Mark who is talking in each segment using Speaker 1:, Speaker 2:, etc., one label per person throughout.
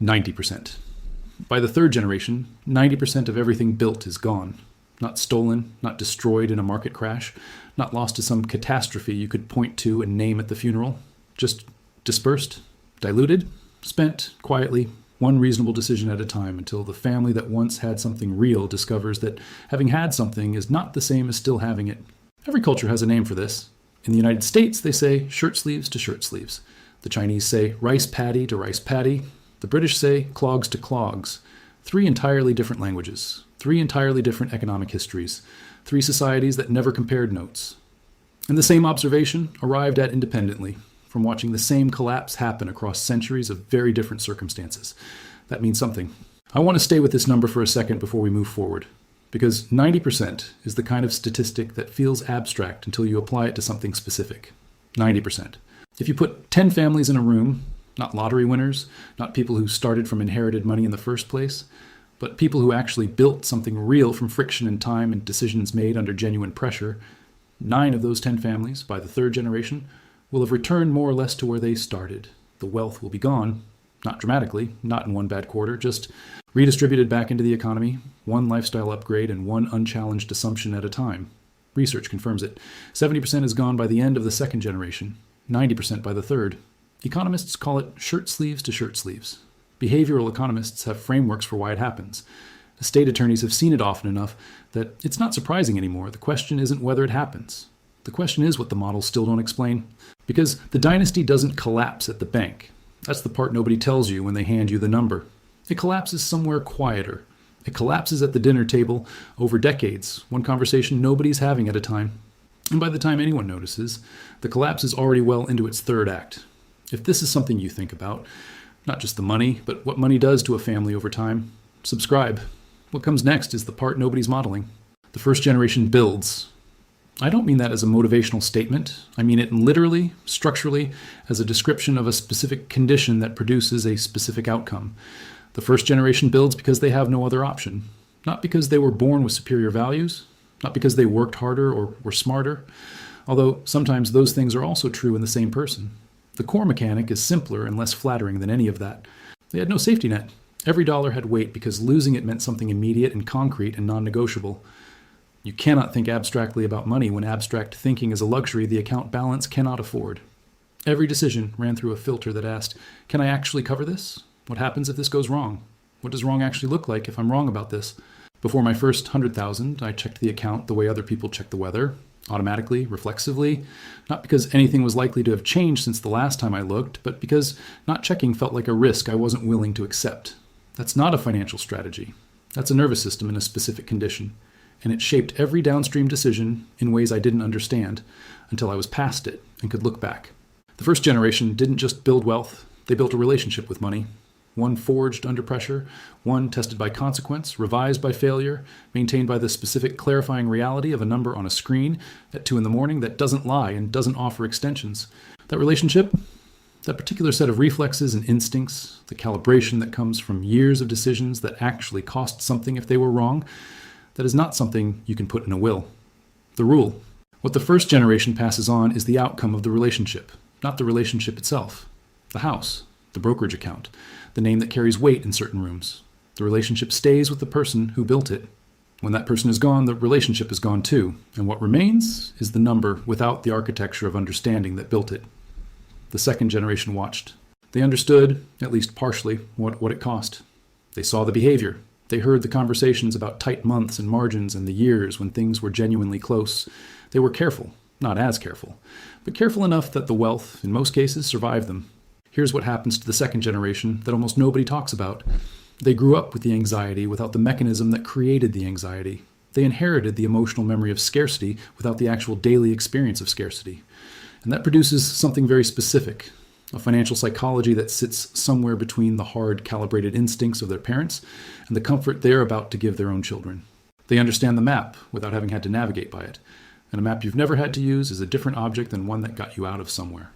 Speaker 1: 90%. By the third generation, 90% of everything built is gone. Not stolen, not destroyed in a market crash, not lost to some catastrophe you could point to and name at the funeral. Just dispersed, diluted, spent quietly, one reasonable decision at a time, until the family that once had something real discovers that having had something is not the same as still having it. Every culture has a name for this. In the United States, they say shirt sleeves to shirt sleeves. The Chinese say rice paddy to rice paddy. The British say clogs to clogs. 3 entirely different languages, 3 entirely different economic histories, 3 societies that never compared notes. And the same observation arrived at independently, from watching the same collapse happen across centuries of very different circumstances. That means something. I want to stay with this number for a second before we move forward, because 90% is the kind of statistic that feels abstract until you apply it to something specific. 90%. If you put 10 families in a room, not lottery winners, not people who started from inherited money in the first place, but people who actually built something real from friction and time and decisions made under genuine pressure, 9 of those 10 families, by the third generation, will have returned more or less to where they started. The wealth will be gone, not dramatically, not in one bad quarter, just redistributed back into the economy, one lifestyle upgrade and one unchallenged assumption at a time. Research confirms it. 70% is gone by the end of the second generation, 90% by the third. Economists call it shirt sleeves to shirt sleeves. Behavioral economists have frameworks for why it happens. Estate attorneys have seen it often enough that it's not surprising anymore. The question isn't whether it happens. The question is what the models still don't explain. Because the dynasty doesn't collapse at the bank. That's the part nobody tells you when they hand you the number. It collapses somewhere quieter. It collapses at the dinner table over decades, one conversation nobody's having at a time. And by the time anyone notices, the collapse is already well into its third act. If this is something you think about, not just the money, but what money does to a family over time, subscribe. What comes next is the part nobody's modeling. The first generation builds. I don't mean that as a motivational statement. I mean it literally, structurally, as a description of a specific condition that produces a specific outcome. The first generation builds because they have no other option. Not because they were born with superior values, not because they worked harder or were smarter, although sometimes those things are also true in the same person. The core mechanic is simpler and less flattering than any of that. They had no safety net. Every dollar had weight because losing it meant something immediate and concrete and non-negotiable. You cannot think abstractly about money when abstract thinking is a luxury the account balance cannot afford. Every decision ran through a filter that asked, can I actually cover this? What happens if this goes wrong? What does wrong actually look like if I'm wrong about this? Before my first 100,000, I checked the account the way other people check the weather, automatically, reflexively, not because anything was likely to have changed since the last time I looked, but because not checking felt like a risk I wasn't willing to accept. That's not a financial strategy. That's a nervous system in a specific condition. And it shaped every downstream decision in ways I didn't understand until I was past it and could look back. The first generation didn't just build wealth, they built a relationship with money. One forged under pressure, one tested by consequence, revised by failure, maintained by the specific clarifying reality of a number on a screen at 2 a.m. that doesn't lie and doesn't offer extensions. That relationship, that particular set of reflexes and instincts, the calibration that comes from years of decisions that actually cost something if they were wrong, that is not something you can put in a will. The rule. What the first generation passes on is the outcome of the relationship, not the relationship itself. The house, the brokerage account, the name that carries weight in certain rooms. The relationship stays with the person who built it. When that person is gone, the relationship is gone too, and what remains is the number without the architecture of understanding that built it. The second generation watched. They understood, at least partially, what it cost. They saw the behavior. They heard the conversations about tight months and margins and the years when things were genuinely close. They were careful, not as careful, but careful enough that the wealth, in most cases, survived them. Here's what happens to the second generation that almost nobody talks about. They grew up with the anxiety without the mechanism that created the anxiety. They inherited the emotional memory of scarcity without the actual daily experience of scarcity. And that produces something very specific, a financial psychology that sits somewhere between the hard, calibrated instincts of their parents and the comfort they're about to give their own children. They understand the map without having had to navigate by it. And a map you've never had to use is a different object than one that got you out of somewhere.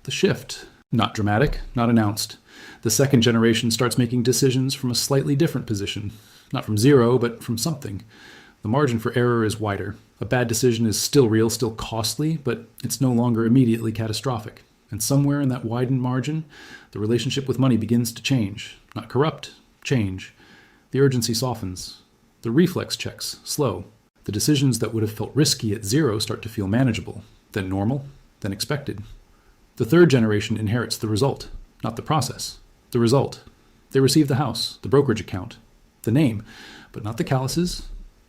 Speaker 1: The shift. Not dramatic, not announced. The second generation starts making decisions from a slightly different position. Not from zero, but from something. The margin for error is wider. A bad decision is still real, still costly, but it's no longer immediately catastrophic. And somewhere in that widened margin, the relationship with money begins to change. not corrupt, change. The urgency softens. The reflex checks slow. The decisions that would have felt risky at 0 start to feel manageable, then normal, then expected. The third generation inherits the result, not the process. The result. They receive the house, the brokerage account, the name, but not the calluses,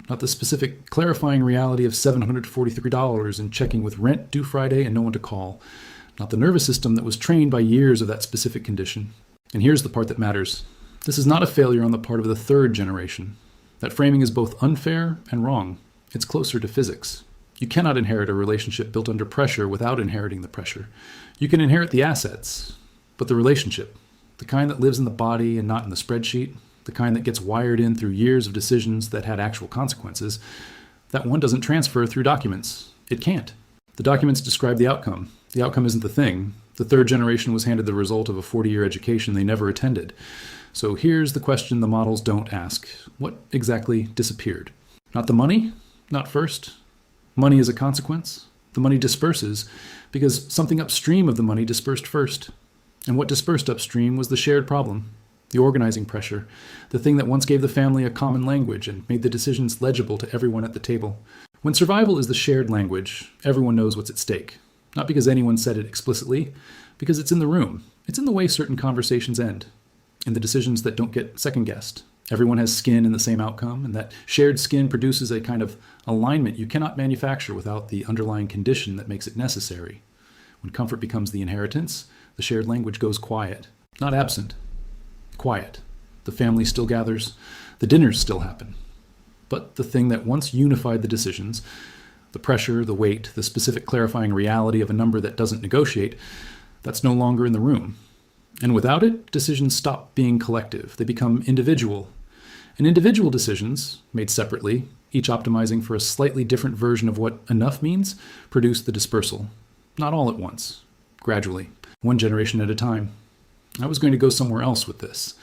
Speaker 1: not the specific clarifying reality of $743 and checking with rent due Friday and no one to call, not the nervous system that was trained by years of that specific condition. And here's the part that matters. This is not a failure on the part of the third generation. That framing is both unfair and wrong. It's closer to physics. You cannot inherit a relationship built under pressure without inheriting the pressure. You can inherit the assets, but the relationship, the kind that lives in the body and not in the spreadsheet, the kind that gets wired in through years of decisions that had actual consequences, that one doesn't transfer through documents. It can't. The documents describe the outcome. The outcome isn't the thing. The third generation was handed the result of a 40-year education they never attended. So here's the question the models don't ask. What exactly disappeared? Not the money? Not first. Money is a consequence. The money disperses because something upstream of the money dispersed first. And what dispersed upstream was the shared problem, the organizing pressure, the thing that once gave the family a common language and made the decisions legible to everyone at the table. When survival is the shared language, everyone knows what's at stake. Not because anyone said it explicitly, because it's in the room. It's in the way certain conversations end, in the decisions that don't get second-guessed. Everyone has skin in the same outcome, and that shared skin produces a kind of alignment you cannot manufacture without the underlying condition that makes it necessary. When comfort becomes the inheritance, the shared language goes quiet, not absent. Quiet. The family still gathers. The dinners still happen. But the thing that once unified the decisions, the pressure, the weight, the specific clarifying reality of a number that doesn't negotiate, that's no longer in the room. And without it, decisions stop being collective. They become individual. And individual decisions, made separately, each optimizing for a slightly different version of what enough means, produce the dispersal. Not all at once. Gradually. One generation at a time. I was going to go somewhere else with this.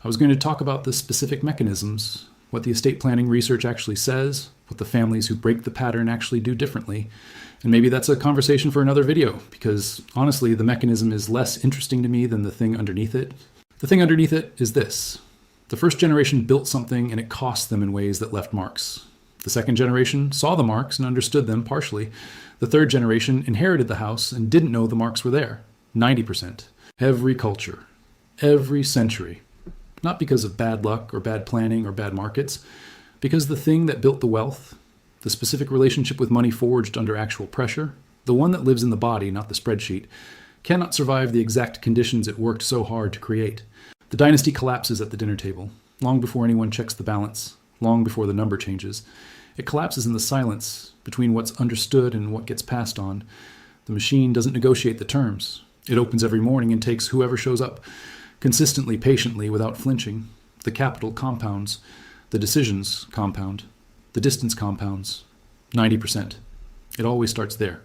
Speaker 1: I was going to talk about the specific mechanisms, what the estate planning research actually says, what the families who break the pattern actually do differently. And maybe that's a conversation for another video, because honestly, the mechanism is less interesting to me than the thing underneath it. The thing underneath it is this. The first generation built something and it cost them in ways that left marks. The second generation saw the marks and understood them partially. The third generation inherited the house and didn't know the marks were there. 90%. Every culture. Every century. Not because of bad luck or bad planning or bad markets, because the thing that built the wealth, the specific relationship with money forged under actual pressure, the one that lives in the body, not the spreadsheet, cannot survive the exact conditions it worked so hard to create. The dynasty collapses at the dinner table, long before anyone checks the balance, long before the number changes. It collapses in the silence between what's understood and what gets passed on. The machine doesn't negotiate the terms. It opens every morning and takes whoever shows up, consistently, patiently, without flinching. The capital compounds. The decisions compound. The distance compounds. 90%. It always starts there.